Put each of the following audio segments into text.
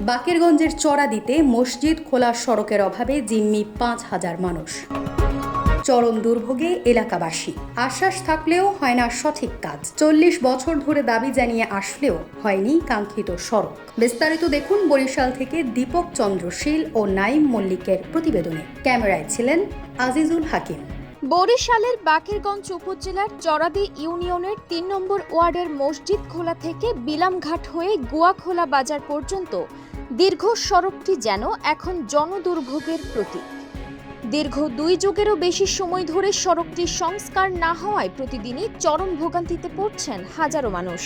বাকেরগঞ্জের চড়াদিতে মসজিদ খোলা সড়কের অভাবে জিম্মি ৫,০০০ মানুষ। চরম দুর্ভোগে এলাকাবাসী। আশ্বাস থাকলেও হয় না সঠিক কাজ। ৪০ বছর ধরে দাবি জানিয়ে আসলেও হয়নি কাঙ্ক্ষিত সড়ক। বিস্তারিত দেখুন বরিশাল থেকে দীপক চন্দ্র শীল ও নাইম মল্লিকের প্রতিবেদনে। ক্যামেরায় ছিলেন আজিজুল হাকিম। বরিশালের বাকেরগঞ্জ উপজেলার চড়াদি ইউনিয়নের ৩ নম্বর ওয়ার্ডের মসজিদ খোলা থেকে বিলামঘাট হয়ে গুয়াখোলা বাজার পর্যন্ত দীর্ঘ সড়কটি যেন এখন জনদুর্ভোগের প্রতীক। দীর্ঘ ২ যুগেরও বেশি সময় ধরে সড়কটি সংস্কার না হওয়ায় প্রতিদিনই চরম ভোগান্তিতে পড়ছেন হাজারো মানুষ।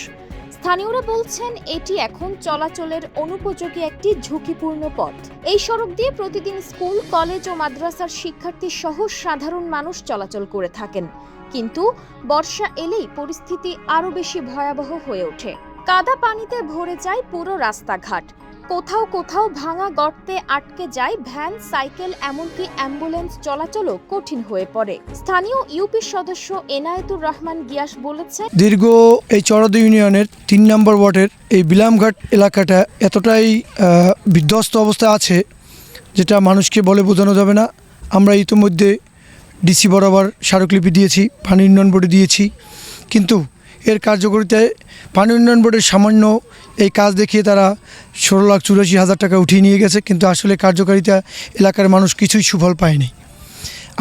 স্থানীয়রা বলছেন এটি এখন চলাচলের অনুপযোগী একটি ঝুঁকিপূর্ণ পথ। এই সড়ক দিয়ে প্রতিদিন স্কুল, কলেজ ও মাদ্রাসার শিক্ষার্থী সহ সাধারণ মানুষ চলাচল করে থাকেন। কিন্তু বর্ষা এলেই পরিস্থিতি আরও বেশি ভয়াবহ হয়ে ওঠে। কাদা পানিতে ভরে যায় পুরো রাস্তাঘাট। কোথাও কোথাও ভাঙা গর্তে আটকে যায় ভ্যান, সাইকেল, এমনকি অ্যাম্বুলেন্স চলাচলও কঠিন হয়ে পড়ে। স্থানীয় ইউপি সদস্য এনায়েতুর রহমান গিয়াস বলেছেন, দীর্ঘ এই চড়াদি ইউনিয়নের ৩ নম্বর ওয়ার্ডের এই বিলামঘাট এলাকাটা এতটাই বিধ্বস্ত অবস্থায় আছে যেটা মানুষকে বলে বোঝানো যাবে না। আমরা ইতিমধ্যে ডিসি বরাবর স্মারকলিপি দিয়েছি, পানি উন্নয়ন বোর্ডে দিয়েছি, কিন্তু এর কার্যকরিতায় পানি উন্নয়ন বোর্ডের সামান্য এই কাজ দেখিয়ে তারা ১৬,৮৪,০০০ টাকা উঠিয়ে নিয়ে গেছে, কিন্তু আসলে কার্যকারিতা এলাকার মানুষ কিছুই সুফল পায়নি।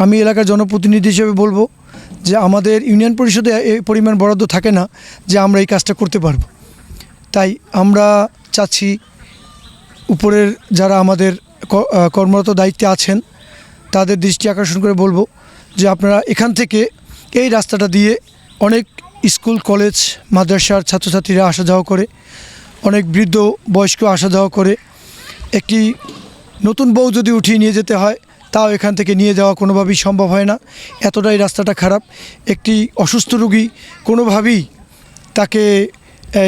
আমি এলাকার জনপ্রতিনিধি হিসেবে বলবো যে আমাদের ইউনিয়ন পরিষদে এই পরিমাণ বরাদ্দ থাকে না যে আমরা এই কাজটা করতে পারবো। তাই আমরা চাচ্ছি উপরের যারা আমাদের কর্মরত দায়িত্বে আছেন তাদের দৃষ্টি আকর্ষণ করে বলবো যে আপনারা এখান থেকে এই রাস্তাটা দিয়ে অনেক স্কুল, কলেজ, মাদ্রাসার ছাত্রছাত্রীরা আসা যাওয়া করে, অনেক বৃদ্ধ বয়স্ক আসা যাওয়া করে। একটি নতুন বউ যদি উঠিয়ে নিয়ে যেতে হয় তাও এখান থেকে নিয়ে যাওয়া কোনোভাবেই সম্ভব হয় না, এতটাই রাস্তাটা খারাপ। একটি অসুস্থ রোগী কোনোভাবেই তাকে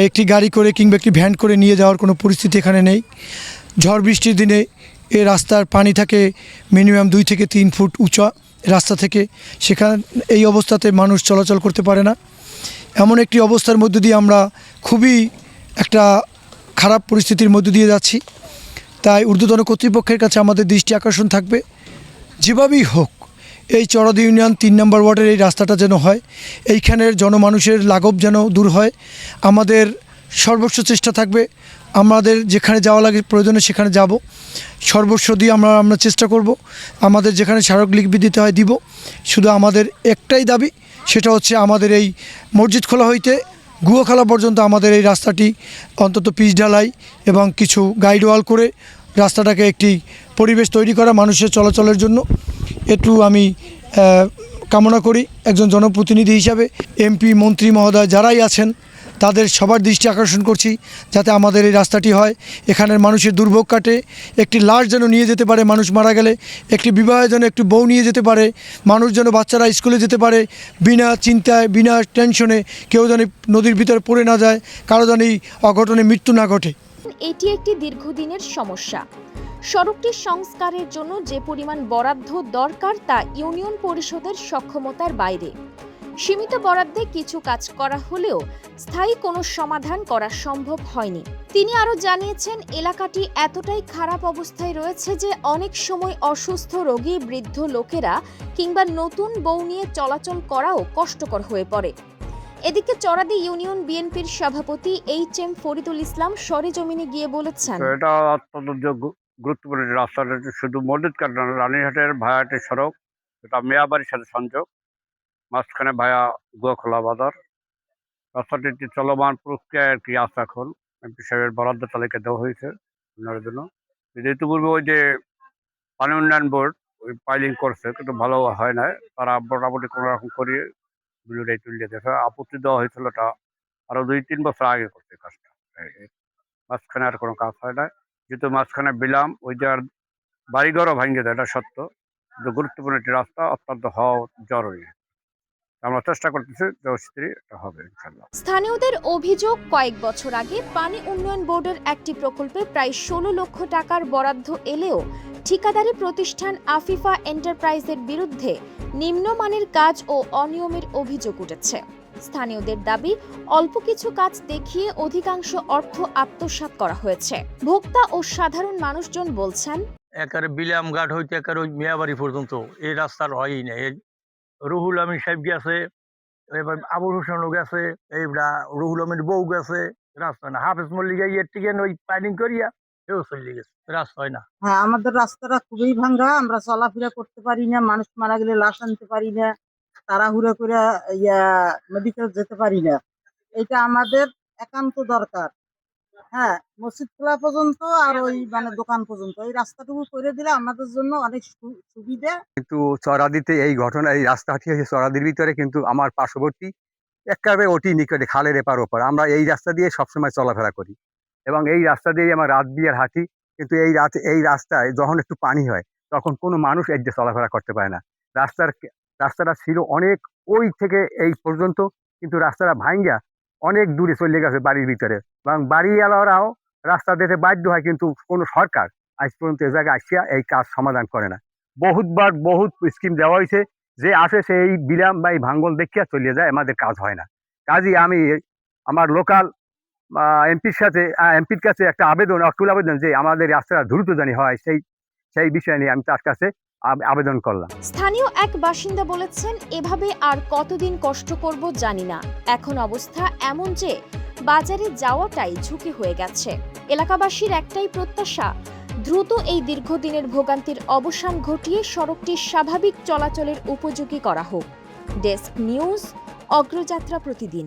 একটি গাড়ি করে কিংবা একটি ভ্যান করে নিয়ে যাওয়ার কোনো পরিস্থিতি এখানে নেই। ঝড় বৃষ্টির দিনে এই রাস্তার পানি থাকে মিনিমাম ২ থেকে ৩ ফুট উঁচা রাস্তা থেকে, সেখানে এই অবস্থাতে মানুষ চলাচল করতে পারে না। এমন একটি অবস্থার মধ্যে দিয়ে আমরা খুবই একটা খারাপ পরিস্থিতির মধ্যে দিয়ে যাচ্ছি। তাই ঊর্ধ্বতন কর্তৃপক্ষের কাছে আমাদের দৃষ্টি আকর্ষণ থাকবে, যেভাবেই হোক এই চড়াদি ইউনিয়ন ৩ নম্বর ওয়ার্ডের এই রাস্তাটা যেন হয়, এইখানের জনমানুষের লাঘব যেন দূর হয়। আমাদের সর্বস্ব চেষ্টা থাকবে, আমাদের যেখানে যাওয়া লাগে প্রয়োজনে সেখানে যাব, সর্বস্ব দিয়ে আমরা চেষ্টা করব। আমাদের যেখানে স্মারকলিপি দিতে হয় দিব। শুধু আমাদের একটাই দাবি, সেটা হচ্ছে আমাদের এই মসজিদ খোলা হইতে গুয়াখোলা পর্যন্ত আমাদের এই রাস্তাটি অন্তত পিচ ঢালাই এবং কিছু গাইড ওয়াল করে রাস্তাটাকে একটি পরিবেশ তৈরি করা মানুষের চলাচলের জন্য, একটু আমি কামনা করি। একজন জনপ্রতিনিধি হিসাবে এমপি, মন্ত্রী মহোদয় যারাই আছেন তাদের সবার দৃষ্টি আকর্ষণ করছি যাতে আমাদের এই রাস্তাটি হয়, এখানের মানুষের দুর্ভোগ কাটে। একটি লাশ যেন নিয়ে যেতে পারে মানুষ মারা গেলে, একটি বিবাহে যেন একটু বউ নিয়ে যেতে পারে মানুষ, যেন বাচ্চারা স্কুলে যেতে পারে বিনা চিন্তায়, বিনা টেনশনে, কেউ যেন নদীর ভিতরে পড়ে না যায়, কারো যেন এই অঘটনে মৃত্যু না ঘটে। এটি একটি দীর্ঘদিনের সমস্যা। সড়কটি সংস্কারের জন্য যে পরিমাণ বরাদ্দ দরকার তা ইউনিয়ন পরিষদের সক্ষমতার বাইরে। সীমিত বরাদ্দে কিছু কাজ করা হলেও স্থায়ী কোনো সমাধান করা সম্ভব হয়নি। তিনি আরও জানিয়েছেন, এলাকাটি এতটাই খারাপ অবস্থায় রয়েছে যে অনেক সময় অসুস্থ রোগী, বৃদ্ধ লোকেরা কিংবা নতুন বউ নিয়ে চলাচল করাও কষ্টকর হয়ে পড়ে। এদিকে চড়াদি ইউনিয়ন বিএনপির সভাপতি HM ফরিদুল ইসলাম সরেজমিনে গিয়ে বলেছেন, এটা অত্যন্ত গুরুত্বপূর্ণ রাস্তাটা শুধু মসজিদ কাট না, রানীহাটের ভায়াটের সড়ক, এটা মেয়াবাড়ির সাথে সংযোগ, মাঝখানে ভায়া গুয়াখোলা বাজার। রাস্তাটি একটি চলমান প্রক্রিয়া আর কি আছে। এখন এমপি সাহেবের বরাদ্দ তালিকা দেওয়া হয়েছে উন্নয়নের জন্য। ইতিপূর্বে ওই যে পানি উন্নয়ন বোর্ড ওই পাইলিং করছে, কিন্তু ভালো হয় না, তারা মোটামুটি কোনো রকম করিয়ে বিলুটাই তুলে দিয়েছে। আপত্তি দেওয়া হয়েছিল, এটা আরো ২-৩ বছর আগে করছে কাজটা। মাঝখানে আর কোনো কাজ হয় না, যেহেতু মাঝখানে বিলাম ওই যে আর বাড়িঘরও ভাঙিয়ে দেয়, এটা সত্য, কিন্তু গুরুত্বপূর্ণ একটি রাস্তা অত্যন্ত হওয়া জরুরি। আমরা চেষ্টা করতেছি যে এটা হবে ইনশাআল্লাহ। স্থানীয়দের অভিযোগ, কয়েক বছর আগে পানি উন্নয়ন বোর্ডের একটি প্রকল্পে প্রায় ১৬ লক্ষ টাকার বরাদ্দ এলেও ঠিকাদারি প্রতিষ্ঠান আফিফা এন্টারপ্রাইজের বিরুদ্ধে নিম্নমানের কাজ ও অনিয়মের অভিযোগ উঠেছে। স্থানীয়দের দাবি, অল্প কিছু কাজ দেখিয়ে অধিকাংশ অর্থ আত্মসাৎ করা হয়েছে। ভোক্তা ও সাধারণ মানুষজন বলছেন, একেবারে বিলামঘাট হইতে একেবারে ওই মিয়াবাড়ি পর্যন্ত এই রাস্তার হয়ই না। এই রুহুল আমিন সাহেব গেছে, এবার আবুল হোসেনও গেছে, এইটা রুহুল আমিন বউ গেছে, রাস্তা না। হাফেজ মল্লিকা ইয়ের থেকে ওই প্ল্যানিং করিয়া এও চলে গেছে, রাস্তা হয় না। হ্যাঁ, আমাদের রাস্তাটা খুবই ভাঙ্গা, আমরা চলাফেরা করতে পারি না, মানুষ মারা গেলে লাশ আনতে পারি না, তাড়াহুড়া করে মেডিকেল যেতে পারি না। এটা আমাদের একান্ত দরকার। হ্যাঁ, মসজিদ খোলা পর্যন্ত আর ওই দোকান পর্যন্ত এই রাস্তাটুকু করে দিলে আমাদের জন্য অনেক সুবিধা। কিন্তু চরাদিতে এই ঘটনা, এই রাস্তাটি হচ্ছে চরাদির ভিতরে, কিন্তু আমার পার্শ্ববর্তী একেবারে অতি নিকটে খালের এপার ওপার। আমরা এই রাস্তা দিয়ে সবসময় চলাফেরা করি এবং এই রাস্তা দিয়ে আমার রাত বিয়ের হাঁটি। কিন্তু এই রাস্তায় যখন একটু পানি হয় তখন কোনো মানুষ এই যে চলাফেরা করতে পারে না। রাস্তাটা ছিল অনেক ওই থেকে এই পর্যন্ত, কিন্তু রাস্তাটা ভাঙ্গা অনেক দূরে চলে গেছে বাড়ির ভিতরে এবং বাড়িওয়ালারাও রাস্তা দিতে বাধ্য হয়, কিন্তু কোনো সরকার আজ পর্যন্ত এ জায়গায় আসিয়া এই কাজ সমাধান করে না। বহুতবার বহুত স্কিম দেওয়া হয়েছে, যে আসে সেই বিরাম বা এই ভাঙ্গন দেখিয়া চলে যায়, আমাদের কাজ হয় না। কাজেই আমি আমার লোকাল এমপির কাছে একটা অটুল আবেদন যে আমাদের রাস্তাটা দ্রুত জানি হয়, সেই বিষয় নিয়ে আমি তার কাছে আবেদন করলাম। স্থানীয় এক বাসিন্দা বলেছেন, এভাবে আর কতদিন কষ্ট করব জানি না। এখন অবস্থা এমন যে বাজারে যাওয়াটাই ঝুঁকি হয়ে গেছে। এলাকাবাসীর একটাই প্রত্যাশা, দ্রুত এই দীর্ঘদিনের ভোগান্তির অবসান ঘটিয়ে সড়কটি স্বাভাবিক চলাচলের উপযোগী করা হোক। ডেস্ক নিউজ, অগ্রযাত্রা প্রতিদিন।